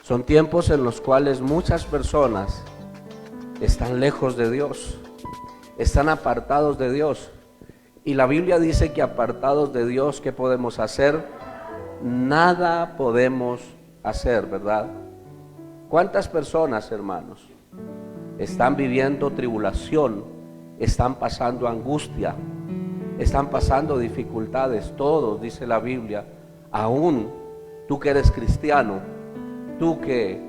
Son tiempos en los cuales muchas personas están lejos de Dios, están apartados de Dios. Y la Biblia dice que apartados de Dios, ¿qué podemos hacer? Nada podemos hacer, ¿verdad? ¿Cuántas personas, hermanos, están viviendo tribulación, están pasando angustia, están pasando dificultades? Todos, dice la Biblia. Aún tú que eres cristiano, tú que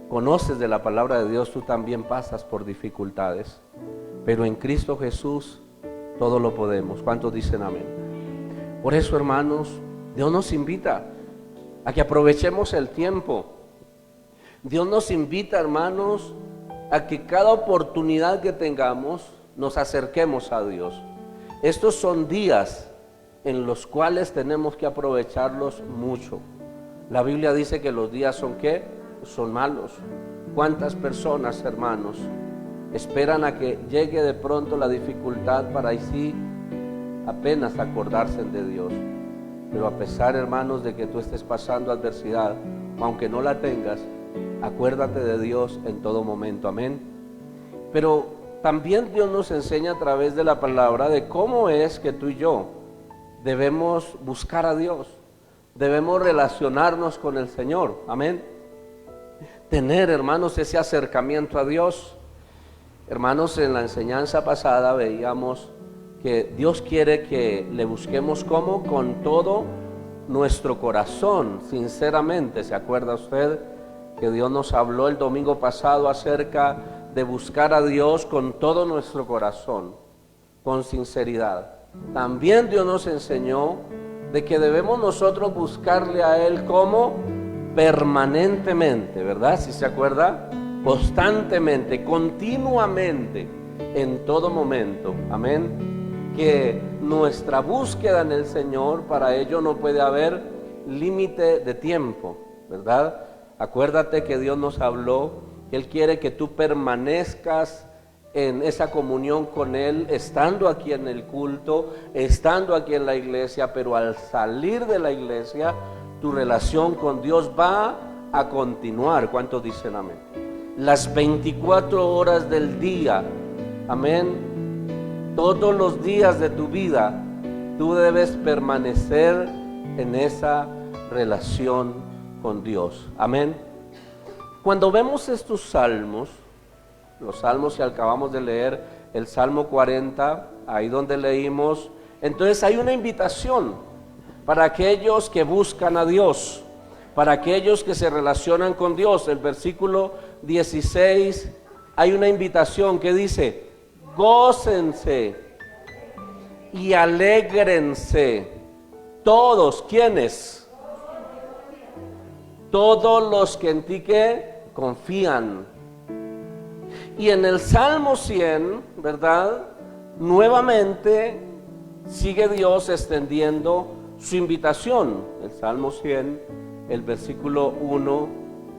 conoces de la palabra de Dios, tú también pasas por dificultades. Pero en Cristo Jesús todo lo podemos. ¿Cuántos dicen amén? Por eso, hermanos, Dios nos invita a que aprovechemos el tiempo. Dios nos invita, hermanos, a que cada oportunidad que tengamos nos acerquemos a Dios. Estos son días en los cuales tenemos que aprovecharlos mucho. La Biblia dice que los días son ¿qué? Son malos. ¿Cuántas personas, hermanos, esperan a que llegue de pronto la dificultad para así apenas acordarse de Dios? Pero a pesar, hermanos, de que tú estés pasando adversidad, aunque no la tengas, acuérdate de Dios en todo momento, amén. Pero también Dios nos enseña a través de la palabra de cómo es que tú y yo debemos buscar a Dios, debemos relacionarnos con el Señor, amén. Tener, hermanos, ese acercamiento a Dios. Hermanos, en la enseñanza pasada veíamos que Dios quiere que le busquemos ¿cómo? Con todo nuestro corazón, sinceramente. ¿Se acuerda usted que Dios nos habló el domingo pasado acerca de buscar a Dios con todo nuestro corazón, con sinceridad? También Dios nos enseñó de que debemos nosotros buscarle a Él como permanentemente, ¿verdad? ¿Sí se acuerda? Constantemente, continuamente, en todo momento, amén. Que nuestra búsqueda en el Señor, para ello no puede haber límite de tiempo, ¿verdad? Acuérdate que Dios nos habló que Él quiere que tú permanezcas en esa comunión con Él, estando aquí en el culto, estando aquí en la iglesia, pero al salir de la iglesia, tu relación con Dios va a continuar. ¿Cuántos dicen amén? Las 24 horas del día, amén. Todos los días de tu vida, tú debes permanecer en esa relación con Dios, amén. Cuando vemos estos salmos, los salmos que acabamos de leer, el Salmo 40, ahí donde leímos, entonces hay una invitación para aquellos que buscan a Dios, para aquellos que se relacionan con Dios. El versículo 16, hay una invitación que dice: gócense y alégrense todos. ¿Quiénes? Todos los que en ti ¿qué? Confían. Y en el Salmo 100, ¿verdad? Nuevamente sigue Dios extendiendo su invitación. El Salmo 100, el versículo 1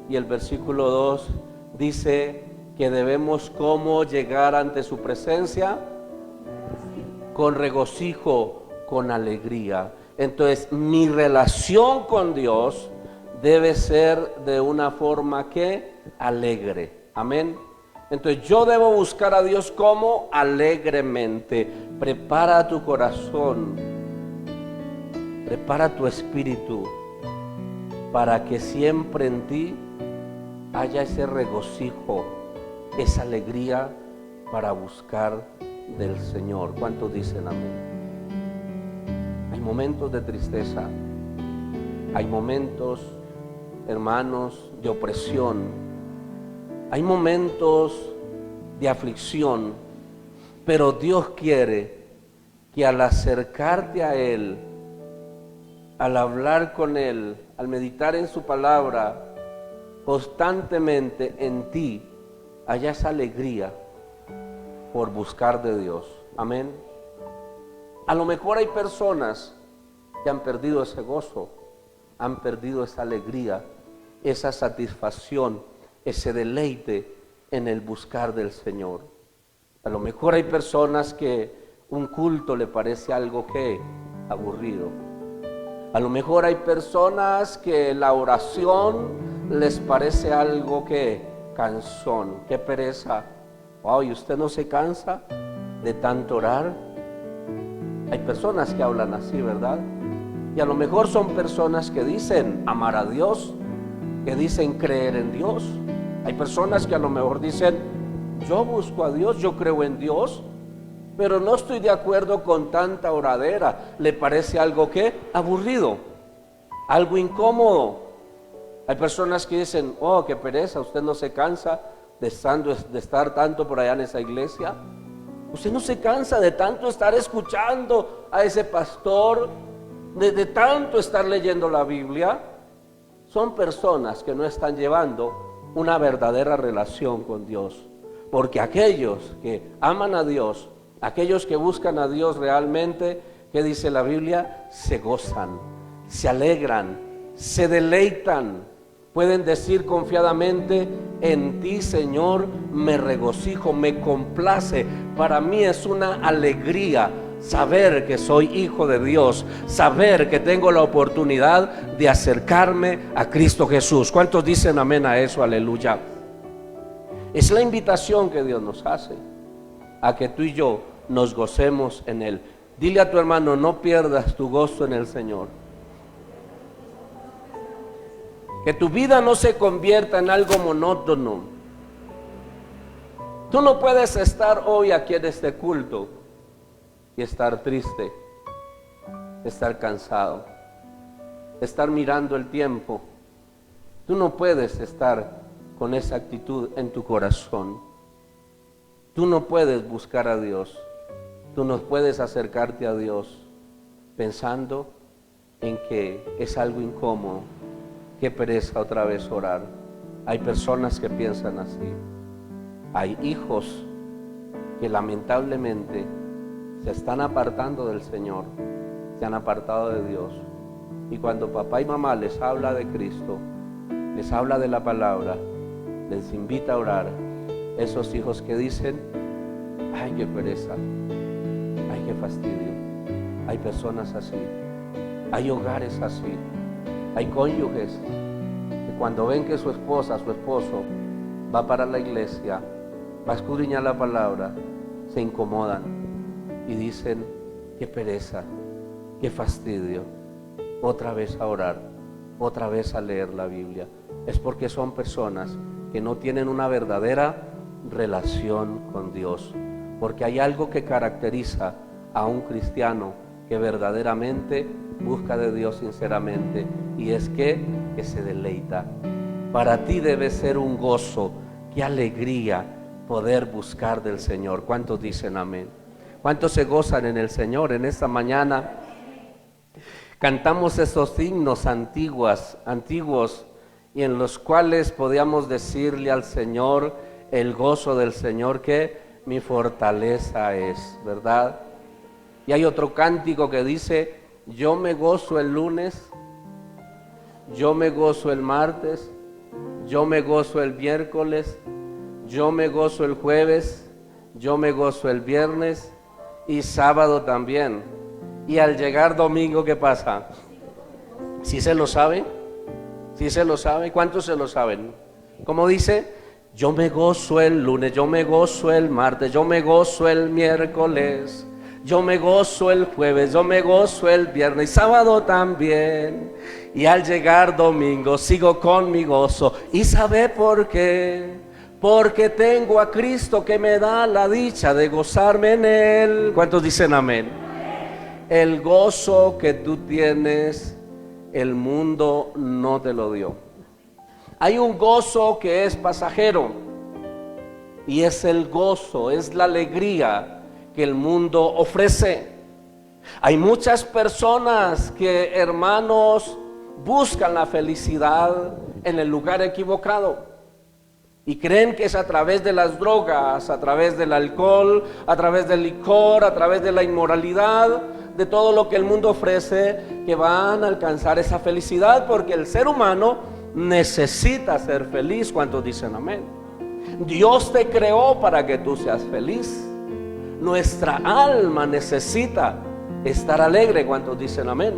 y el versículo 2 dice que debemos ¿cómo llegar ante su presencia? Con regocijo, con alegría. Entonces, mi relación con Dios debe ser de una forma que alegre, amén. Entonces yo debo buscar a Dios como alegremente. Prepara tu corazón, prepara tu espíritu, para que siempre en ti haya ese regocijo, esa alegría para buscar del Señor. ¿Cuántos dicen amén? Hay momentos de tristeza, hay momentos, hermanos, de opresión, hay momentos de aflicción, pero Dios quiere que al acercarte a Él, al hablar con Él, al meditar en su palabra, constantemente en ti haya esa alegría por buscar de Dios. Amén. A lo mejor hay personas que han perdido ese gozo, han perdido esa alegría, esa satisfacción, ese deleite en el buscar del Señor. A lo mejor hay personas que un culto le parece algo que aburrido. A lo mejor hay personas que la oración les parece algo que cansón, que pereza. Wow, ¿y usted no se cansa de tanto orar? Hay personas que hablan así, ¿verdad? Y a lo mejor son personas que dicen amar a Dios, que dicen creer en Dios. Hay personas que a lo mejor dicen, yo busco a Dios, yo creo en Dios, pero no estoy de acuerdo con tanta oradera. ¿Le parece algo qué? Aburrido, algo incómodo. Hay personas que dicen, oh, qué pereza, usted no se cansa de estar tanto por allá en esa iglesia. Usted no se cansa de tanto estar escuchando a ese pastor, de tanto estar leyendo la Biblia. Son personas que no están llevando una verdadera relación con Dios. Porque aquellos que aman a Dios, aquellos que buscan a Dios realmente, ¿qué dice la Biblia? Se gozan, se alegran, se deleitan. Pueden decir confiadamente, en ti, Señor, me regocijo, me complace. Para mí es una alegría saber que soy hijo de Dios, saber que tengo la oportunidad de acercarme a Cristo Jesús. ¿Cuántos dicen amén a eso? Aleluya. Es la invitación que Dios nos hace a que tú y yo nos gocemos en Él. Dile a tu hermano, no pierdas tu gozo en el Señor. Que tu vida no se convierta en algo monótono. Tú no puedes estar hoy aquí en este culto y estar triste, estar cansado, estar mirando el tiempo. Tú no puedes estar con esa actitud en tu corazón. Tú no puedes buscar a Dios. Tú no puedes acercarte a Dios pensando en que es algo incómodo. Qué pereza otra vez orar. Hay personas que piensan así. Hay hijos que lamentablemente se están apartando del Señor, se han apartado de Dios. Y cuando papá y mamá les habla de Cristo, les habla de la palabra, les invita a orar, esos hijos que dicen, ay, qué pereza, ay, qué fastidio. Hay personas así, hay hogares así. Hay cónyuges que cuando ven que su esposa, su esposo va para la iglesia, va a escudriñar la palabra, se incomodan y dicen, qué pereza, qué fastidio, otra vez a orar, otra vez a leer la Biblia. Es porque son personas que no tienen una verdadera relación con Dios, porque hay algo que caracteriza a un cristiano que verdaderamente busca de Dios sinceramente, y es que se deleita. Para ti debe ser un gozo, qué alegría poder buscar del Señor. ¿Cuántos dicen amén? ¿Cuántos se gozan en el Señor? En esta mañana cantamos esos himnos antiguos, y en los cuales podíamos decirle al Señor, el gozo del Señor que mi fortaleza es, ¿verdad? Y hay otro cántico que dice, yo me gozo el lunes, yo me gozo el martes, yo me gozo el miércoles, yo me gozo el jueves, yo me gozo el viernes y sábado también. Y al llegar domingo, ¿qué pasa? ¿Sí se lo sabe? ¿Sí se lo sabe? ¿Cuántos se lo saben? ¿Cómo dice? Yo me gozo el lunes, yo me gozo el martes, yo me gozo el miércoles, yo me gozo el jueves, yo me gozo el viernes y sábado también. Y al llegar domingo sigo con mi gozo. ¿Y sabe por qué? Porque tengo a Cristo que me da la dicha de gozarme en Él. ¿Cuántos dicen amén? El gozo que tú tienes, el mundo no te lo dio. Hay un gozo que es pasajero, y es el gozo, es la alegría que el mundo ofrece. Hay muchas personas que, hermanos, buscan la felicidad en el lugar equivocado y creen que es a través de las drogas, a través del alcohol, a través del licor, a través de la inmoralidad, de todo lo que el mundo ofrece, que van a alcanzar esa felicidad, porque el ser humano necesita ser feliz. ¿Cuántos dicen amén? Dios te creó para que tú seas feliz. Nuestra alma necesita estar alegre. ¿Cuántos dicen amén?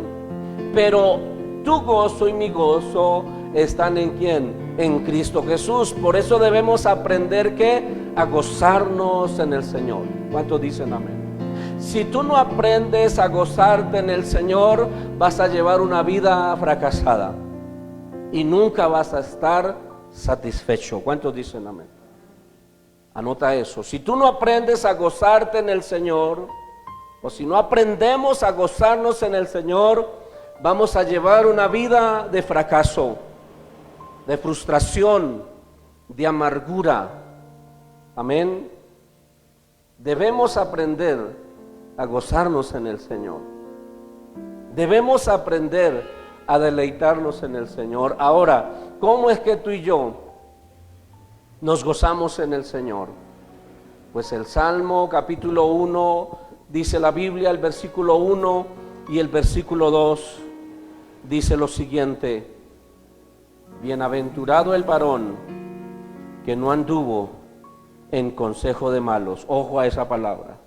Pero tu gozo y mi gozo están ¿en quién? En Cristo Jesús. Por eso debemos aprender que a gozarnos en el Señor. ¿Cuántos dicen amén? Si tú no aprendes a gozarte en el Señor, vas a llevar una vida fracasada y nunca vas a estar satisfecho. ¿Cuántos dicen amén? Anota eso. Si tú no aprendes a gozarte en el Señor, o si no aprendemos a gozarnos en el Señor, vamos a llevar una vida de fracaso, de frustración, de amargura. Amén. Debemos aprender a gozarnos en el Señor. Debemos aprender a deleitarnos en el Señor. Ahora, ¿cómo es que tú y yo nos gozamos en el Señor? Pues el Salmo capítulo 1 dice la Biblia, el versículo 1 y el versículo 2 dice lo siguiente: bienaventurado el varón que no anduvo en consejo de malos. Ojo a esa palabra.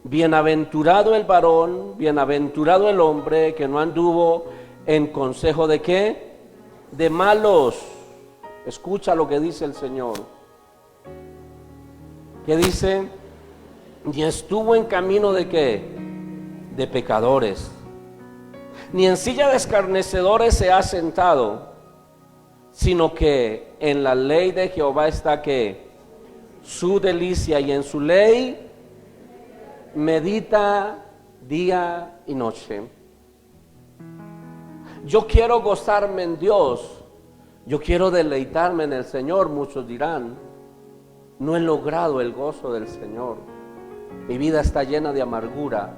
Bienaventurado el varón, bienaventurado el hombre que no anduvo en consejo de ¿qué? De malos. Escucha lo que dice el Señor. ¿Qué dice? Ni estuvo en camino de ¿qué? De pecadores, ni en silla de escarnecedores se ha sentado, sino que en la ley de Jehová está ¿qué? Su delicia, y en su ley medita día y noche. Yo quiero gozarme en Dios, yo quiero deleitarme en el Señor. Muchos dirán, no he logrado el gozo del Señor. Mi vida está llena de amargura,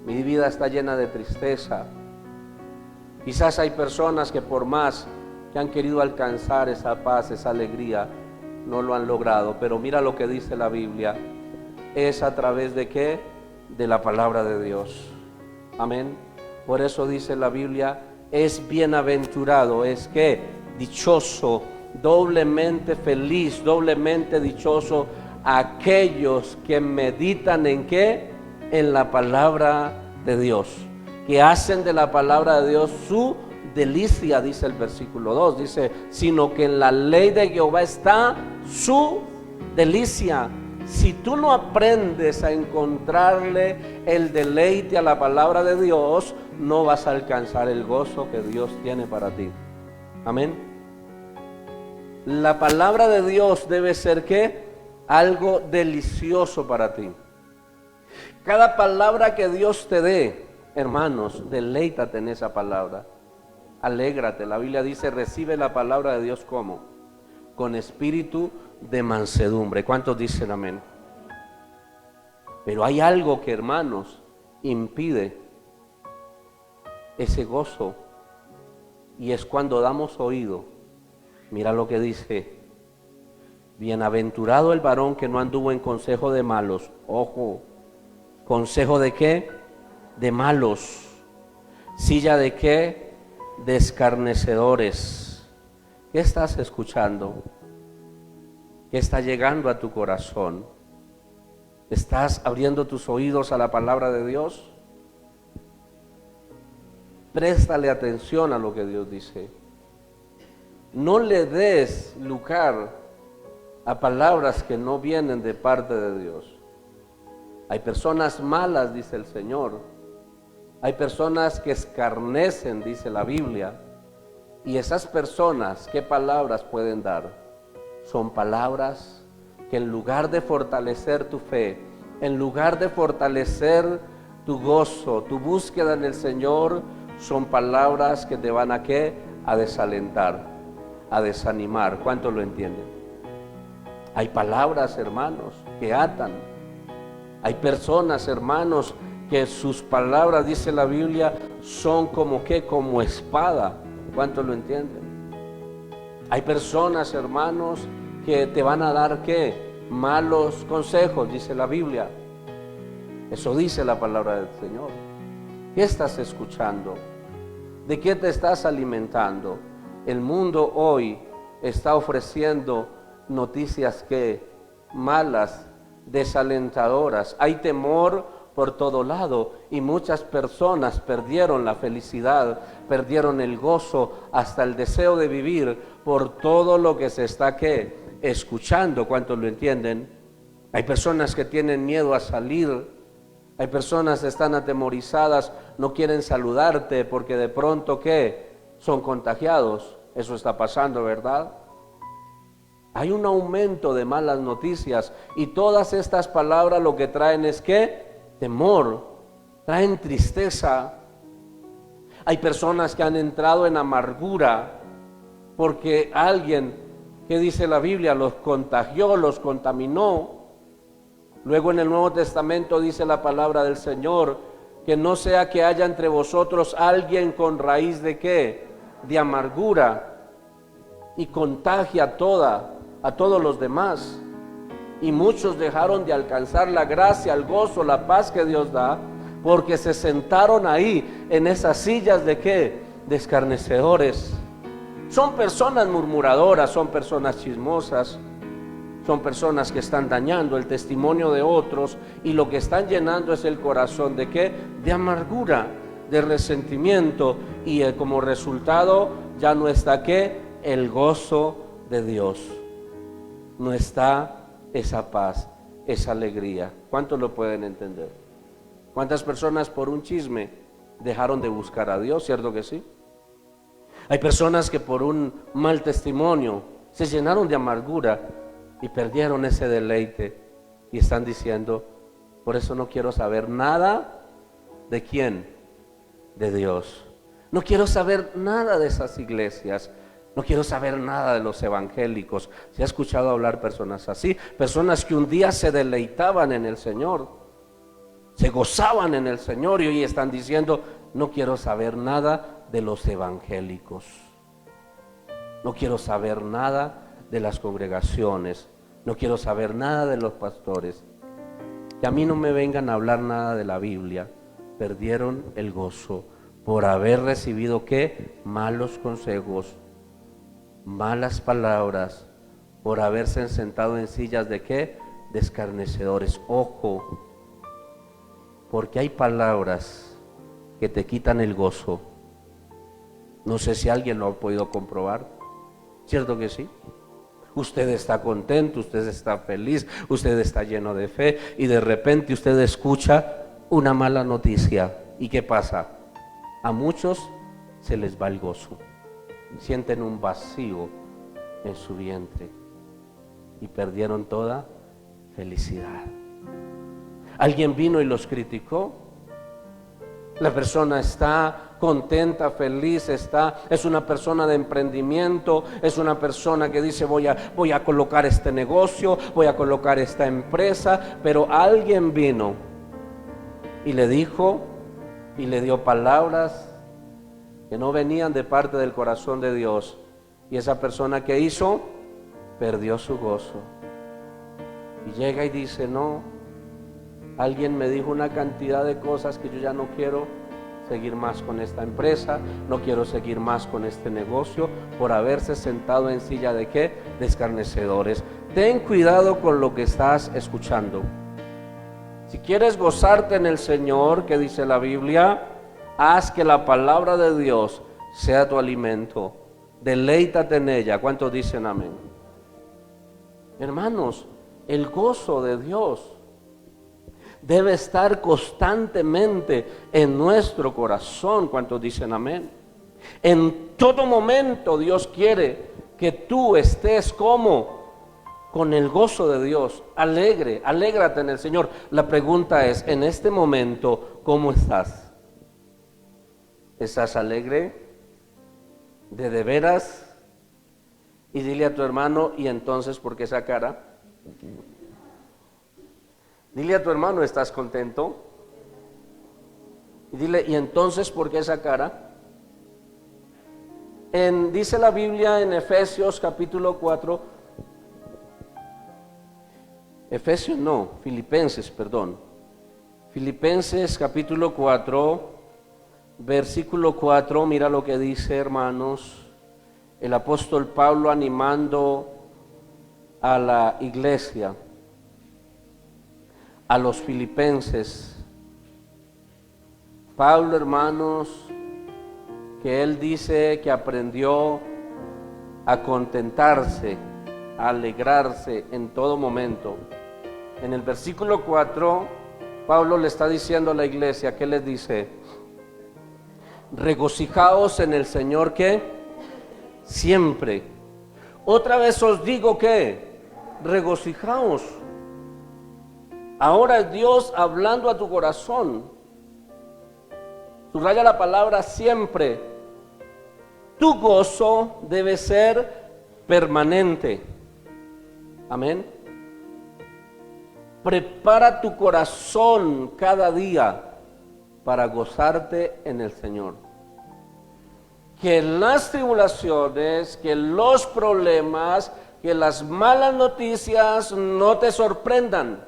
mi vida está llena de tristeza. Quizás hay personas que por más que han querido alcanzar esa paz, esa alegría, no lo han logrado. Pero mira lo que dice la Biblia. Es a través de ¿qué? De la palabra de Dios. Amén. Por eso dice la Biblia, es bienaventurado, es que dichoso, doblemente feliz, doblemente dichoso aquellos que meditan en ¿qué? En la palabra de Dios, que hacen de la palabra de Dios su delicia, dice el versículo 2, dice, sino que en la ley de Jehová está su delicia. Si tú no aprendes a encontrarle el deleite a la palabra de Dios, no vas a alcanzar el gozo que Dios tiene para ti. Amén. La palabra de Dios debe ser ¿qué? Algo delicioso para ti. Cada palabra que Dios te dé, hermanos, deleítate en esa palabra. Alégrate. La Biblia dice, recibe la palabra de Dios ¿cómo? Con espíritu de mansedumbre. ¿Cuántos dicen amén? Pero hay algo que, hermanos, impide ese gozo, y es cuando damos oído. Mira lo que dice: bienaventurado el varón que no anduvo en consejo de malos. Ojo, ¿consejo de qué? De malos. ¿Silla de qué? De escarnecedores. ¿Qué estás escuchando? ¿Qué está llegando a tu corazón? ¿Estás abriendo tus oídos a la palabra de Dios? Préstale atención a lo que Dios dice. No le des lugar a palabras que no vienen de parte de Dios. Hay personas malas, dice el Señor. Hay personas que escarnecen, dice la Biblia. Y esas personas, ¿qué palabras pueden dar? Son palabras que en lugar de fortalecer tu fe, en lugar de fortalecer tu gozo, tu búsqueda en el Señor, son palabras que te van a ¿qué? A desalentar, a desanimar. ¿Cuántos lo entienden? Hay palabras, hermanos, que atan. Hay personas, hermanos, que sus palabras, dice la Biblia, son como ¿qué? Como espada. ¿Cuántos lo entienden? Hay personas, hermanos, que te van a dar ¿qué? Malos consejos, dice la Biblia. Eso dice la palabra del Señor. ¿Qué estás escuchando? ¿De qué te estás alimentando? El mundo hoy está ofreciendo noticias que malas, desalentadoras. Hay temor por todo lado y muchas personas perdieron la felicidad, perdieron el gozo, hasta el deseo de vivir por todo lo que se está escuchando. ¿Cuántos lo entienden? Hay personas que tienen miedo a salir, hay personas que están atemorizadas, no quieren saludarte porque de pronto son contagiados. Eso está pasando, ¿verdad? Hay un aumento de malas noticias y todas estas palabras lo que traen es temor, traen tristeza. Hay personas que han entrado en amargura porque alguien, ¿qué dice la Biblia? Los contagió, los contaminó. Luego en el Nuevo Testamento dice la palabra del Señor, que no sea que haya entre vosotros alguien con raíz de de amargura y contagia a todos los demás. Y muchos dejaron de alcanzar la gracia, el gozo, la paz que Dios da, porque se sentaron ahí en esas sillas de de escarnecedores. Son personas murmuradoras, son personas chismosas, son personas que están dañando el testimonio de otros y lo que están llenando es el corazón de de amargura, de resentimiento, y como resultado ya no está el gozo de Dios, no está esa paz, esa alegría. ¿Cuántos lo pueden entender? ¿Cuántas personas por un chisme dejaron de buscar a Dios? ¿Cierto que sí? Hay personas que por un mal testimonio se llenaron de amargura y perdieron ese deleite y están diciendo, por eso no quiero saber nada de quién, de Dios. No quiero saber nada de esas iglesias. No quiero saber nada de los evangélicos. ¿Se ha escuchado hablar personas así? Personas que un día se deleitaban en el Señor, se gozaban en el Señor y hoy están diciendo, no quiero saber nada de los evangélicos. No quiero saber nada de las congregaciones. No quiero saber nada de los pastores. Que a mí no me vengan a hablar nada de la Biblia. Perdieron el gozo por haber recibido malos consejos, malas palabras, por haberse sentado en sillas de de escarnecedores. Ojo, porque hay palabras que te quitan el gozo. No sé si alguien lo ha podido comprobar. ¿Cierto que sí? Usted está contento, usted está feliz, usted está lleno de fe y de repente usted escucha una mala noticia. ¿Y qué pasa? A muchos se les va el gozo. Sienten un vacío en su vientre y perdieron toda felicidad. Alguien vino y los criticó. La persona está contenta, feliz, es una persona de emprendimiento, es una persona que dice voy a colocar este negocio, voy a colocar esta empresa, pero alguien vino y le dijo y le dio palabras que no venían de parte del corazón de Dios, y esa persona que hizo perdió su gozo y llega y dice, no, alguien me dijo una cantidad de cosas que yo ya no quiero seguir más con esta empresa, no quiero seguir más con este negocio por haberse sentado en silla de de escarnecedores. Ten cuidado con lo que estás escuchando. Si quieres gozarte en el Señor, que dice la Biblia, haz que la palabra de Dios sea tu alimento, deleítate en ella. ¿Cuántos dicen amén? Hermanos, el gozo de Dios debe estar constantemente en nuestro corazón. ¿Cuántos dicen amén? En todo momento Dios quiere que tú estés como con el gozo de Dios, alegre, alégrate en el Señor. La pregunta es, en este momento, ¿cómo estás? ¿Estás alegre? ¿De veras? Y dile a tu hermano, ¿y entonces por qué esa cara? Dile a tu hermano, ¿estás contento? Y dile, ¿y entonces por qué esa cara? Dice la Biblia en Efesios capítulo 4, Filipenses capítulo 4, versículo 4, mira lo que dice, hermanos, el apóstol Pablo animando a la iglesia, a los filipenses. Pablo, hermanos, que él dice que aprendió a contentarse, a alegrarse en todo momento. En el versículo 4, Pablo le está diciendo a la iglesia, ¿qué les dice? Regocijaos en el Señor, ¿qué? Siempre. Otra vez os digo que regocijaos. Ahora es Dios hablando a tu corazón. Subraya la palabra siempre. Tu gozo debe ser permanente. Amén. Prepara tu corazón cada día para gozarte en el Señor. Que las tribulaciones, que los problemas, que las malas noticias no te sorprendan.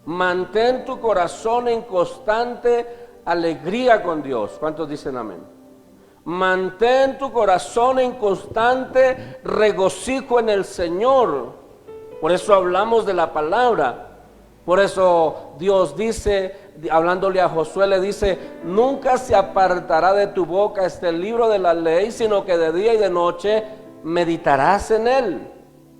Mantén tu corazón en constante alegría con Dios. ¿Cuántos dicen amén? Mantén tu corazón en constante regocijo en el Señor. Por eso hablamos de la palabra. Por eso Dios dice, hablándole a Josué, le dice: nunca se apartará de tu boca este libro de la ley, sino que de día y de noche meditarás en él.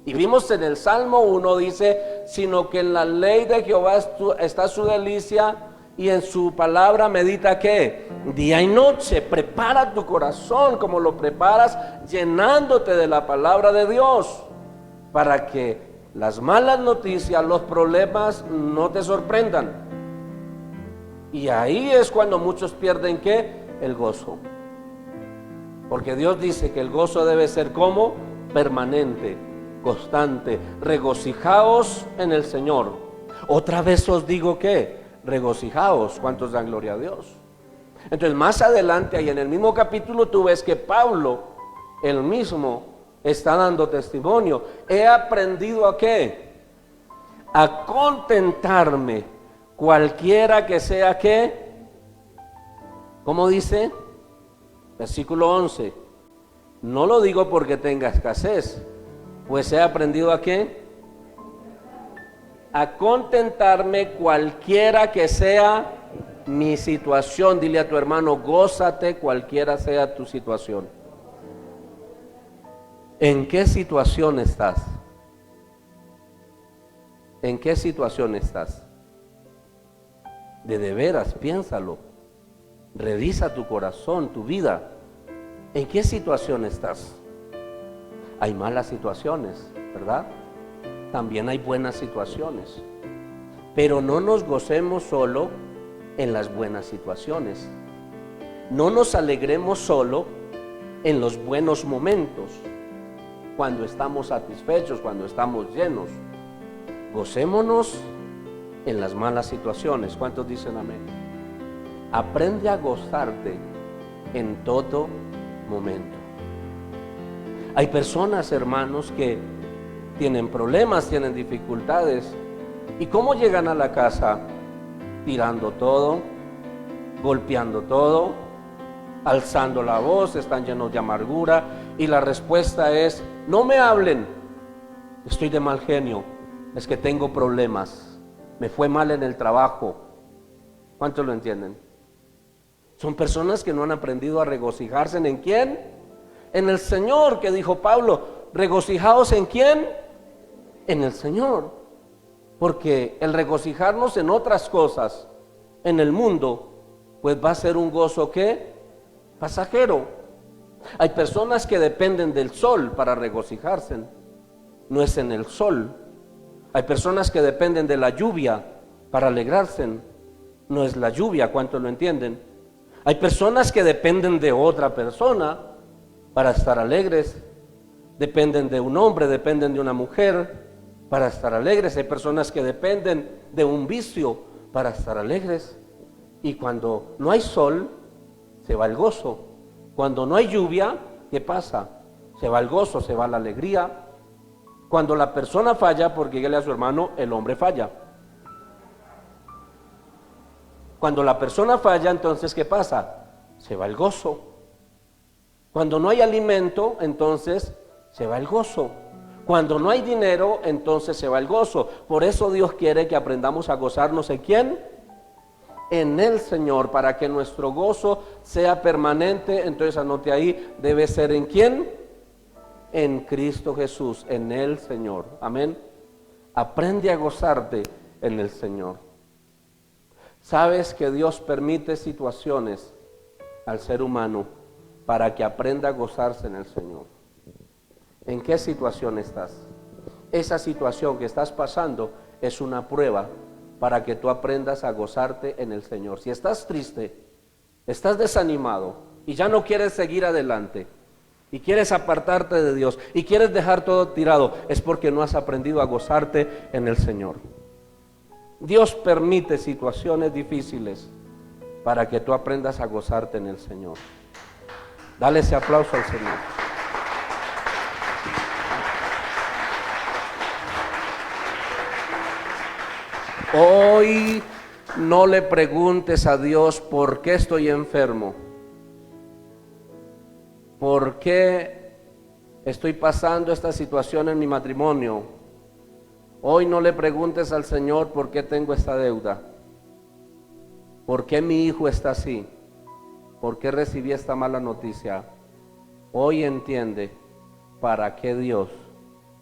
Y vimos en el Salmo 1, dice: sino que en la ley de Jehová está su delicia, y en su palabra medita, ¿qué? Día y noche. Prepara tu corazón como lo preparas, llenándote de la palabra de Dios, para que las malas noticias, los problemas no te sorprendan. Y ahí es cuando muchos pierden, ¿qué? El gozo. Porque Dios dice que el gozo debe ser como permanente, constante. Regocijaos en el Señor. Otra vez os digo que regocijaos. ¿Cuántos dan gloria a Dios? Entonces más adelante, ahí en el mismo capítulo, tú ves que Pablo, el mismo, está dando testimonio. He aprendido ¿a qué? A contentarme, cualquiera que sea ¿qué? ¿Cómo dice? Versículo 11. No lo digo porque tenga escasez, pues he aprendido ¿a qué? A contentarme cualquiera que sea mi situación. Dile a tu hermano: gózate cualquiera sea tu situación. ¿En qué situación estás? ¿En qué situación estás? De veras, piénsalo. Revisa tu corazón, tu vida. ¿En qué situación estás? Hay malas situaciones, ¿verdad? También hay buenas situaciones. Pero no nos gocemos solo en las buenas situaciones. No nos alegremos solo en los buenos momentos, cuando estamos satisfechos, cuando estamos llenos. Gocémonos en las malas situaciones. ¿Cuántos dicen amén? Aprende a gozarte en todo momento. Hay personas, hermanos, que tienen problemas, tienen dificultades. ¿Y cómo llegan a la casa? Tirando todo, golpeando todo, alzando la voz, están llenos de amargura. Y la respuesta es: no me hablen, estoy de mal genio, es que tengo problemas, me fue mal en el trabajo. ¿Cuántos lo entienden? Son personas que no han aprendido a regocijarse en ¿quién? En el Señor, que dijo Pablo: regocijaos en ¿quién? En el Señor. Porque el regocijarnos en otras cosas, en el mundo, pues va a ser un gozo ¿qué? Pasajero. Hay personas que dependen del sol para regocijarse, no es en el sol. Hay personas que dependen de la lluvia para alegrarse, no es la lluvia. ¿Cuántos lo entienden? Hay personas que dependen de otra persona para estar alegres. Dependen de un hombre, dependen de una mujer para estar alegres. Hay personas que dependen de un vicio para estar alegres. Y cuando no hay sol, se va el gozo. Cuando no hay lluvia, ¿qué pasa? Se va el gozo, se va la alegría. Cuando la persona falla, porque dígale a su hermano: el hombre falla. Cuando la persona falla, entonces ¿qué pasa? Se va el gozo. Cuando no hay alimento, entonces se va el gozo. Cuando no hay dinero, entonces se va el gozo. Por eso Dios quiere que aprendamos a gozarnos ¿en quién? en el Señor, para que nuestro gozo sea permanente. Entonces anote ahí, debe ser ¿en quién? En Cristo Jesús, en el Señor. Amén. Aprende a gozarte en el Señor. Sabes que Dios permite situaciones al ser humano para que aprenda a gozarse en el Señor. ¿En qué situación estás? Esa situación que estás pasando es una prueba para que tú aprendas a gozarte en el Señor. Si estás triste, estás desanimado y ya no quieres seguir adelante y quieres apartarte de Dios y quieres dejar todo tirado, es porque no has aprendido a gozarte en el Señor. Dios permite situaciones difíciles para que tú aprendas a gozarte en el Señor. Dale ese aplauso al Señor. Hoy no le preguntes a Dios por qué estoy enfermo, por qué estoy pasando esta situación en mi matrimonio. Hoy no le preguntes al Señor por qué tengo esta deuda, por qué mi hijo está así, por qué recibí esta mala noticia. Hoy entiende para qué Dios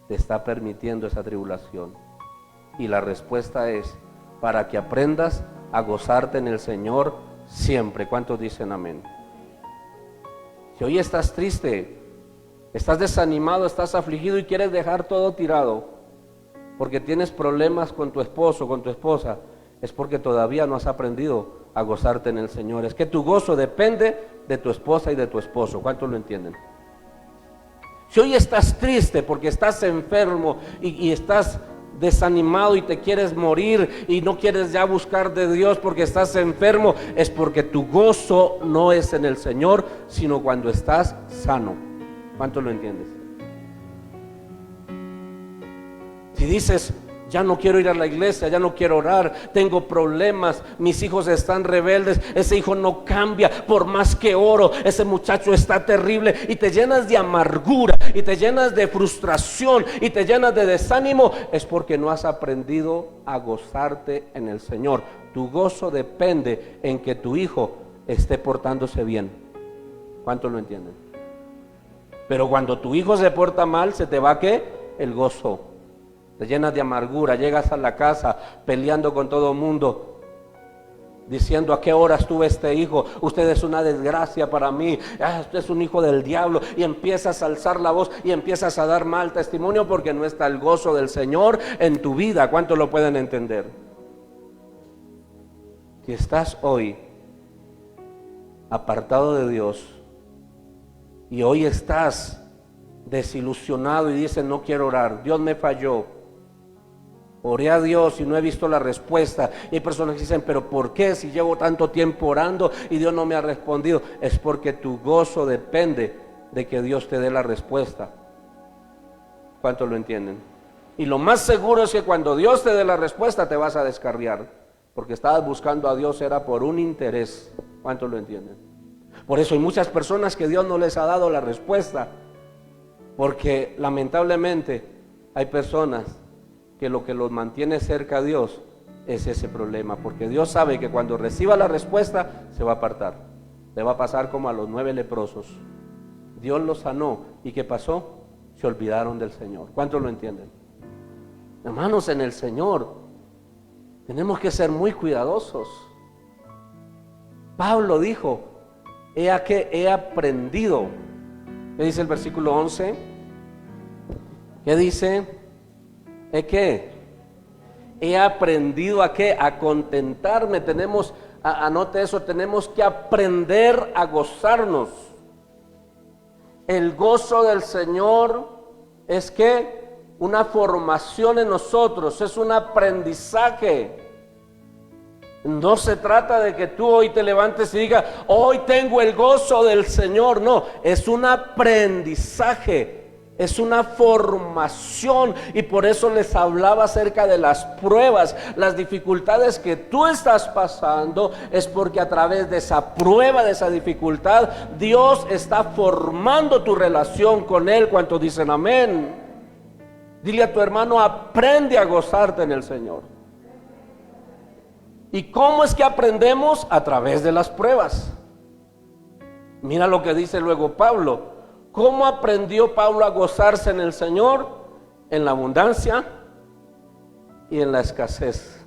te está permitiendo esa tribulación. Y la respuesta es para que aprendas a gozarte en el Señor siempre. ¿Cuántos dicen amén? Si hoy estás triste, estás desanimado, estás afligido y quieres dejar todo tirado porque tienes problemas con tu esposo, con tu esposa, es porque todavía no has aprendido a gozarte en el Señor. Es que tu gozo depende de tu esposa y de tu esposo. ¿Cuántos lo entienden? Si hoy estás triste porque estás enfermo y estás desanimado y te quieres morir y no quieres ya buscar de Dios porque estás enfermo, es porque tu gozo no es en el Señor, sino cuando estás sano. ¿Cuánto lo entiendes? Si dices, ya no quiero ir a la iglesia, ya no quiero orar, tengo problemas, mis hijos están rebeldes, ese hijo no cambia por más que oro, ese muchacho está terrible, y te llenas de amargura y te llenas de frustración y te llenas de desánimo, es porque no has aprendido a gozarte en el Señor. Tu gozo depende en que tu hijo esté portándose bien. ¿Cuánto lo entienden? Pero cuando tu hijo se porta mal, se te va ¿qué? El gozo. Te llenas de amargura, llegas a la casa peleando con todo el mundo, diciendo: ¿a qué horas tuve este hijo? Usted es una desgracia para mí, usted es un hijo del diablo, y empiezas a alzar la voz y empiezas a dar mal testimonio porque no está el gozo del Señor en tu vida. ¿Cuántos lo pueden entender? Si estás hoy apartado de Dios y hoy estás desilusionado y dices: no quiero orar, Dios me falló, oré a Dios y no he visto la respuesta. Y hay personas que dicen: pero ¿por qué si llevo tanto tiempo orando y Dios no me ha respondido? Es porque tu gozo depende de que Dios te dé la respuesta. ¿Cuántos lo entienden? Y lo más seguro es que cuando Dios te dé la respuesta te vas a descarriar, porque estabas buscando a Dios era por un interés. ¿Cuántos lo entienden? Por eso hay muchas personas que Dios no les ha dado la respuesta, porque lamentablemente hay personas que lo que los mantiene cerca a Dios es ese problema, porque Dios sabe que cuando reciba la respuesta se va a apartar. Le va a pasar como a los 9 leprosos. Dios los sanó, ¿y qué pasó? Se olvidaron del Señor. ¿Cuántos lo entienden? Hermanos, en el Señor tenemos que ser muy cuidadosos. Pablo dijo: he aprendido. ¿Qué dice el versículo 11? ¿Qué dice? ¿Qué? He aprendido ¿a qué? A contentarme. Anote eso, tenemos que aprender a gozarnos. El gozo del Señor es que una formación en nosotros, es un aprendizaje. No se trata de que tú hoy te levantes y digas: hoy tengo el gozo del Señor. No, es un aprendizaje. Es una formación, y por eso les hablaba acerca de las pruebas, las dificultades que tú estás pasando, es porque a través de esa prueba, de esa dificultad, Dios está formando tu relación con Él. ¿Cuántos dicen amén? Dile a tu hermano: aprende a gozarte en el Señor. ¿Y cómo es que aprendemos? A través de las pruebas. Mira lo que dice luego Pablo. ¿Cómo aprendió Pablo a gozarse en el Señor? En la abundancia y en la escasez.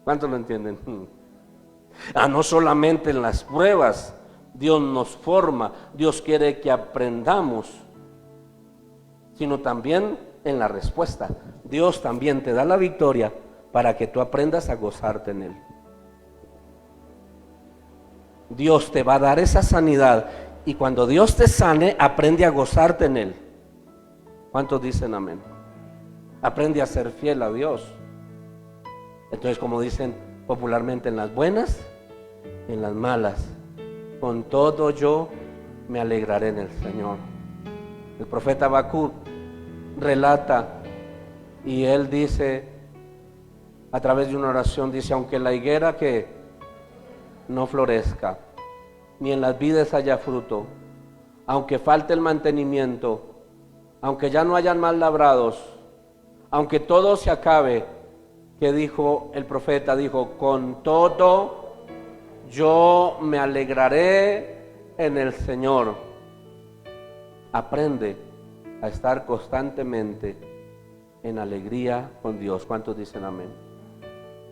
¿Cuántos lo entienden? No solamente en las pruebas. Dios nos forma, Dios quiere que aprendamos, sino también en la respuesta. Dios también te da la victoria para que tú aprendas a gozarte en Él. Dios te va a dar esa sanidad y cuando Dios te sane, aprende a gozarte en Él. ¿Cuántos dicen amén? Aprende a ser fiel a Dios. Entonces, como dicen popularmente, en las buenas y en las malas, con todo yo me alegraré en el Señor. El profeta Habacuc relata y él dice, a través de una oración, dice: aunque la higuera que no florezca, ni en las vides haya fruto, aunque falte el mantenimiento, aunque ya no hayan más labrados, aunque todo se acabe, que dijo el profeta, dijo: con todo yo me alegraré en el Señor. Aprende a estar constantemente en alegría con Dios. ¿Cuántos dicen amén?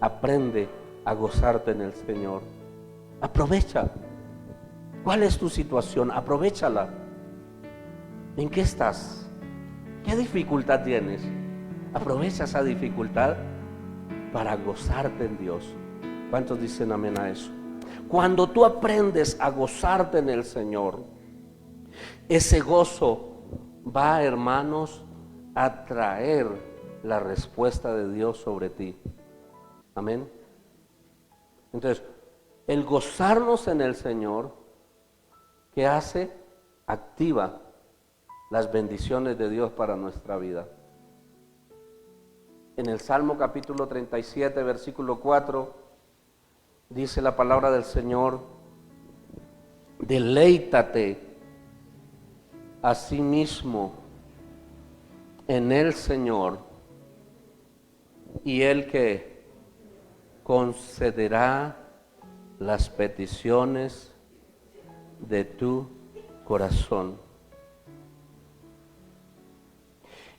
Aprende a gozarte en el Señor. Aprovecha. ¿Cuál es tu situación? Aprovéchala. ¿En qué estás? ¿Qué dificultad tienes? Aprovecha esa dificultad para gozarte en Dios. ¿Cuántos dicen amén a eso? Cuando tú aprendes a gozarte en el Señor, ese gozo va, hermanos, a traer la respuesta de Dios sobre ti. Amén. Entonces, el gozarnos en el Señor, ¿qué hace? Activa las bendiciones de Dios para nuestra vida. En el Salmo capítulo 37, versículo 4, dice la palabra del Señor: deleítate a sí mismo en el Señor, y Él que concederá las peticiones de tu corazón.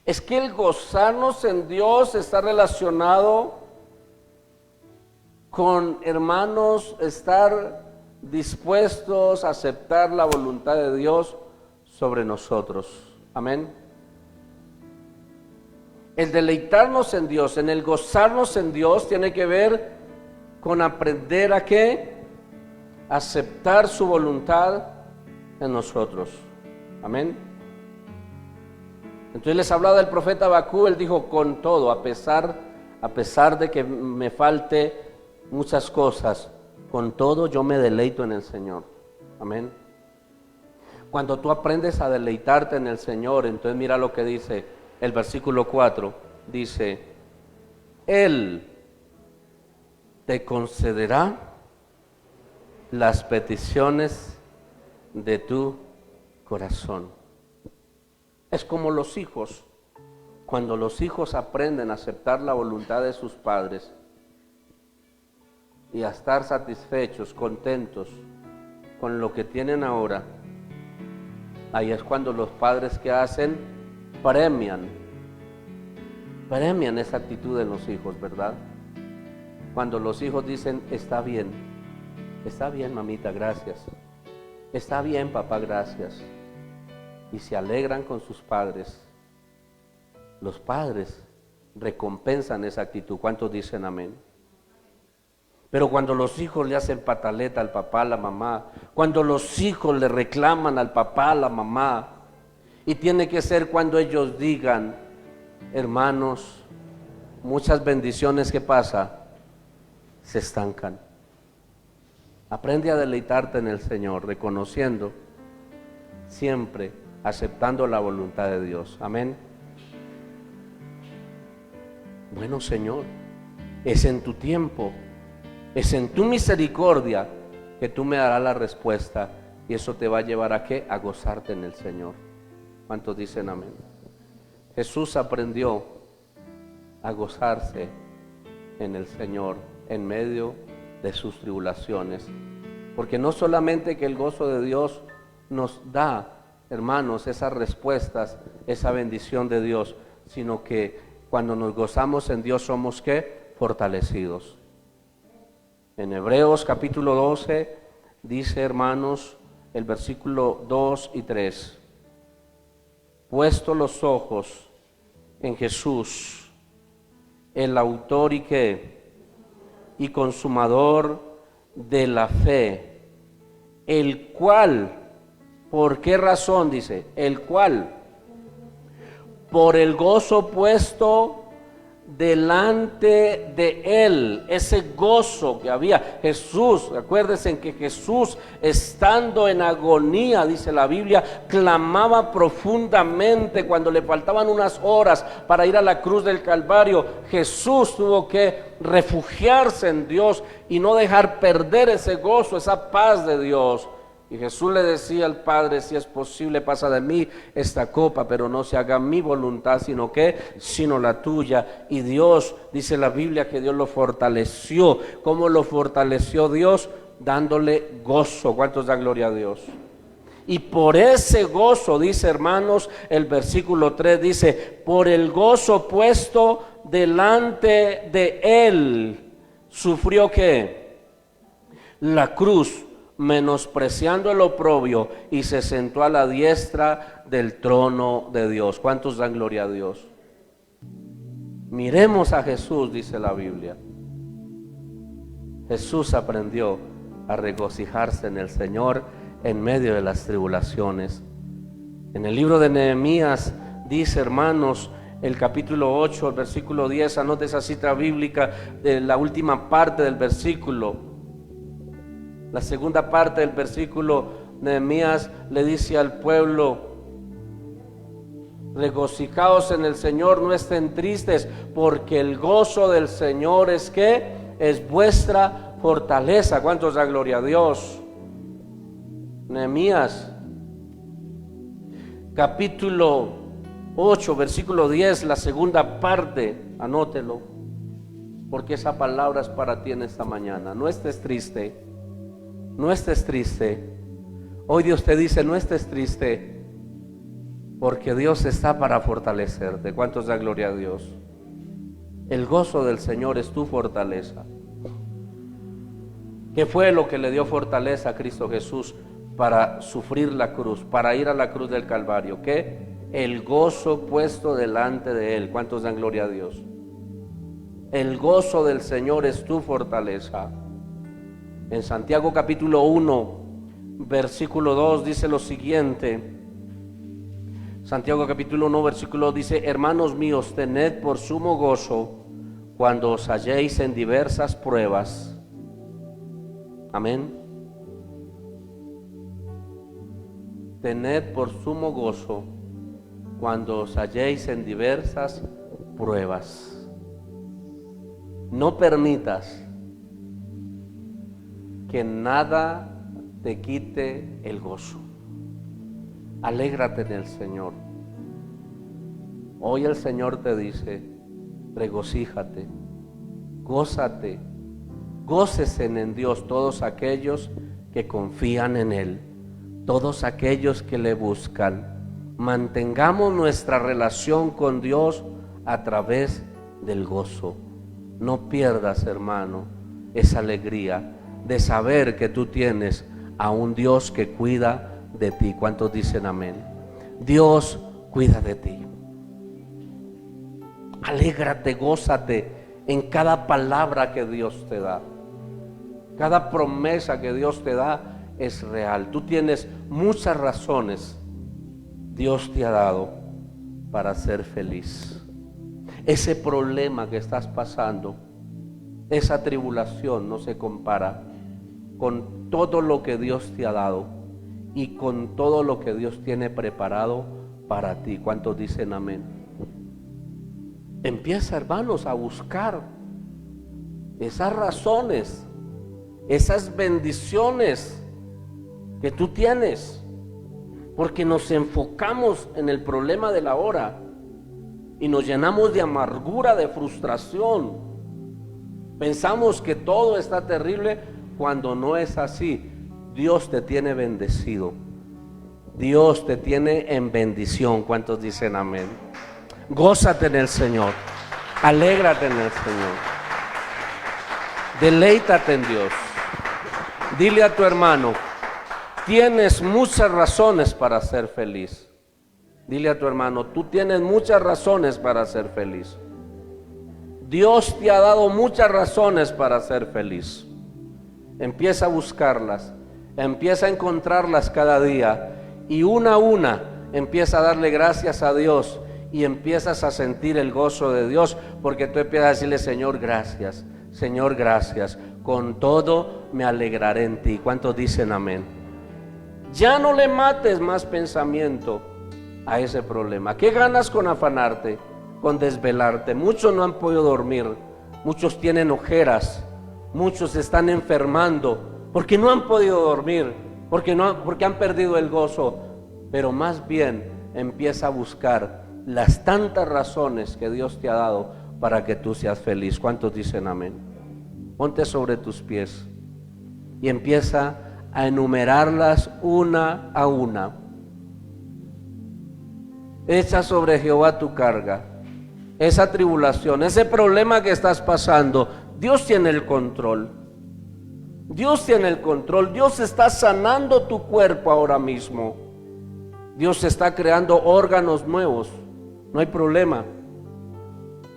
Es que el gozarnos en Dios está relacionado con, hermanos, estar dispuestos a aceptar la voluntad de Dios sobre nosotros. Amén. El deleitarnos en Dios, en el gozarnos en Dios, tiene que ver con aprender a ¿qué? Aceptar su voluntad en nosotros. Amén. Entonces les hablaba del profeta Habacuc. Él dijo: con todo, a pesar de que me falte muchas cosas, con todo yo me deleito en el Señor. Amén. Cuando tú aprendes a deleitarte en el Señor, entonces mira lo que dice el versículo 4. Dice: Él te concederá las peticiones de tu corazón. Es como los hijos. Cuando los hijos aprenden a aceptar la voluntad de sus padres y a estar satisfechos, contentos con lo que tienen ahora, ahí es cuando los padres, ¿qué hacen? Premian esa actitud en los hijos, ¿verdad? Cuando los hijos dicen: está bien mamita, gracias, está bien papá, gracias, y se alegran con sus padres, los padres recompensan esa actitud. ¿Cuántos dicen amén? Pero cuando los hijos le hacen pataleta al papá, a la mamá, cuando los hijos le reclaman al papá, a la mamá, y tiene que ser cuando ellos digan, hermanos, muchas bendiciones, ¿qué pasa? Se estancan. Aprende a deleitarte en el Señor, reconociendo, siempre aceptando la voluntad de Dios. Amén. Bueno, Señor, es en tu tiempo, es en tu misericordia que tú me darás la respuesta, y eso te va a llevar a ¿qué? A gozarte en el Señor. ¿Cuántos dicen amén? Jesús aprendió a gozarse en el Señor en medio de sus tribulaciones. Porque no solamente que el gozo de Dios nos da, hermanos, esas respuestas, esa bendición de Dios, sino que cuando nos gozamos en Dios somos ¿qué? Fortalecidos. En Hebreos capítulo 12 dice, hermanos, el versículo 2 y 3, puesto los ojos en Jesús, el autor y qué, y consumador de la fe, el cual, ¿por qué razón? Dice, el cual, por el gozo puesto delante de él, ese gozo que había. Jesús, acuérdense en que Jesús, estando en agonía, dice la Biblia, clamaba profundamente cuando le faltaban unas horas para ir a la cruz del Calvario. Jesús tuvo que refugiarse en Dios y no dejar perder ese gozo, esa paz de Dios. Y Jesús le decía al Padre, si es posible, pasa de mí esta copa, pero no se haga mi voluntad, sino la tuya. Y Dios, dice la Biblia, que Dios lo fortaleció. ¿Cómo lo fortaleció Dios? Dándole gozo. ¿Cuántos dan gloria a Dios? Y por ese gozo, dice, hermanos, el versículo 3 dice, por el gozo puesto delante de él, sufrió ¿qué? La cruz, menospreciando el oprobio, y se sentó a la diestra del trono de Dios. ¿Cuántos dan gloria a Dios? Miremos a Jesús, dice la Biblia. Jesús aprendió a regocijarse en el Señor en medio de las tribulaciones. En el libro de Nehemías dice, hermanos, el capítulo 8, el versículo 10, anote esa cita bíblica de la última parte del versículo. La segunda parte del versículo, Nehemías le dice al pueblo, regocijaos en el Señor, no estén tristes, porque el gozo del Señor es ¿qué? Es vuestra fortaleza. ¿Cuántos da gloria a Dios? Nehemías capítulo 8, versículo 10, la segunda parte, anótelo, porque esa palabra es para ti en esta mañana. No estés triste. No estés triste. Hoy Dios te dice, no estés triste, porque Dios está para fortalecerte. ¿Cuántos da gloria a Dios? El gozo del Señor es tu fortaleza. ¿Qué fue lo que le dio fortaleza a Cristo Jesús para sufrir la cruz, para ir a la cruz del Calvario? ¿Qué? El gozo puesto delante de él. ¿Cuántos dan gloria a Dios? El gozo del Señor es tu fortaleza. En Santiago capítulo 1, versículo 2 dice lo siguiente. Santiago capítulo 1, versículo 2 dice, hermanos míos, tened por sumo gozo cuando os halléis en diversas pruebas. Amén. Tened por sumo gozo cuando os halléis en diversas pruebas. No permitas que nada te quite el gozo. Alégrate en el Señor. Hoy el Señor te dice, regocíjate, gózate, gócese en Dios todos aquellos que confían en Él, todos aquellos que le buscan. Mantengamos nuestra relación con Dios a través del gozo. No pierdas, hermano, esa alegría de saber que tú tienes a un Dios que cuida de ti. ¿Cuántos dicen amén? Dios cuida de ti. Alégrate, gózate en cada palabra que Dios te da. Cada promesa que Dios te da es real. Tú tienes muchas razones, Dios te ha dado para ser feliz. Ese problema que estás pasando, esa tribulación no se compara con todo lo que Dios te ha dado y con todo lo que Dios tiene preparado para ti. ¿Cuántos dicen amén? Empieza, hermanos, a buscar esas razones, esas bendiciones que tú tienes, porque nos enfocamos en el problema de la hora y nos llenamos de amargura, de frustración. Pensamos que todo está terrible cuando no es así. Dios te tiene bendecido. Dios te tiene en bendición. ¿Cuántos dicen amén? Gózate en el Señor. Alégrate en el Señor. Deleítate en Dios. Dile a tu hermano: tienes muchas razones para ser feliz. Dile a tu hermano: tú tienes muchas razones para ser feliz. Dios te ha dado muchas razones para ser feliz. Empieza a buscarlas, empieza a encontrarlas cada día, y una a una empieza a darle gracias a Dios, y empiezas a sentir el gozo de Dios, porque tú empiezas a decirle: Señor, gracias, Señor, gracias, con todo me alegraré en ti. ¿Cuántos dicen amén? Ya no le mates más pensamiento a ese problema. ¿Qué ganas con afanarte, con desvelarte? Muchos no han podido dormir, muchos tienen ojeras, muchos se están enfermando porque no han podido dormir, porque han perdido el gozo. Pero más bien empieza a buscar las tantas razones que Dios te ha dado para que tú seas feliz. ¿Cuántos dicen amén? Ponte sobre tus pies y empieza a enumerarlas una a una. Echa sobre Jehová tu carga, esa tribulación, ese problema que estás pasando. Dios tiene el control. Dios tiene el control. Dios está sanando tu cuerpo ahora mismo. Dios está creando órganos nuevos. No hay problema.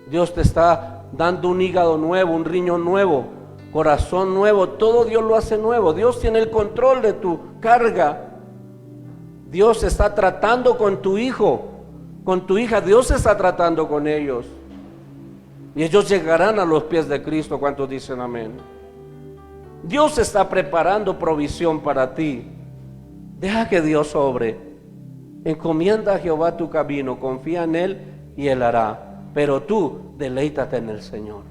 Dios te está dando un hígado nuevo, un riñón nuevo, corazón nuevo. Todo Dios lo hace nuevo. Dios tiene el control de tu carga. Dios está tratando con tu hijo, con tu hija. Dios está tratando con ellos, y ellos llegarán a los pies de Cristo. ¿Cuántos dicen amén? Dios está preparando provisión para ti. Deja que Dios obre. Encomienda a Jehová tu camino, confía en Él y Él hará. Pero tú deleítate en el Señor.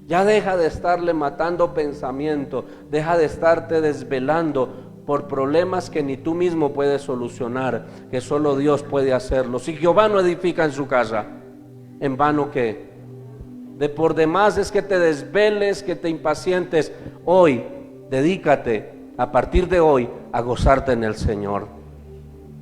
Ya deja de estarle matando pensamiento, deja de estarte desvelando por problemas que ni tú mismo puedes solucionar, que solo Dios puede hacerlo. Si Jehová no edifica en su casa, en vano que de por demás es que te desveles, que te impacientes. Hoy dedícate, a partir de hoy, a gozarte en el Señor.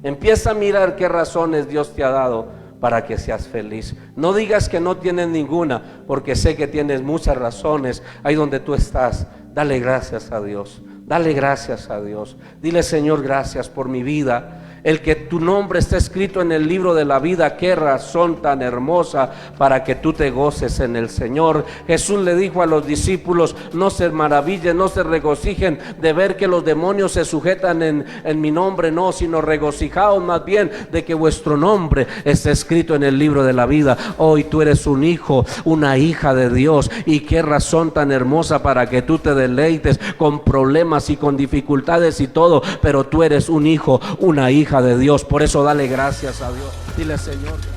Empieza a mirar qué razones Dios te ha dado para que seas feliz. No digas que no tienes ninguna, porque sé que tienes muchas razones. Ahí donde tú estás, dale gracias a Dios. Dale gracias a Dios. Dile: Señor, gracias por mi vida. El que tu nombre está escrito en el libro de la vida, qué razón tan hermosa para que tú te goces en el Señor. Jesús le dijo a los discípulos: no se maravillen, no se regocijen de ver que los demonios se sujetan en mi nombre, no, sino regocijaos más bien de que vuestro nombre está escrito en el libro de la vida. Hoy tú eres un hijo, una hija de Dios, y qué razón tan hermosa para que tú te deleites con problemas y con dificultades y todo, pero tú eres un hijo, una hija de Dios. Por eso dale gracias a Dios. Dile: Señor.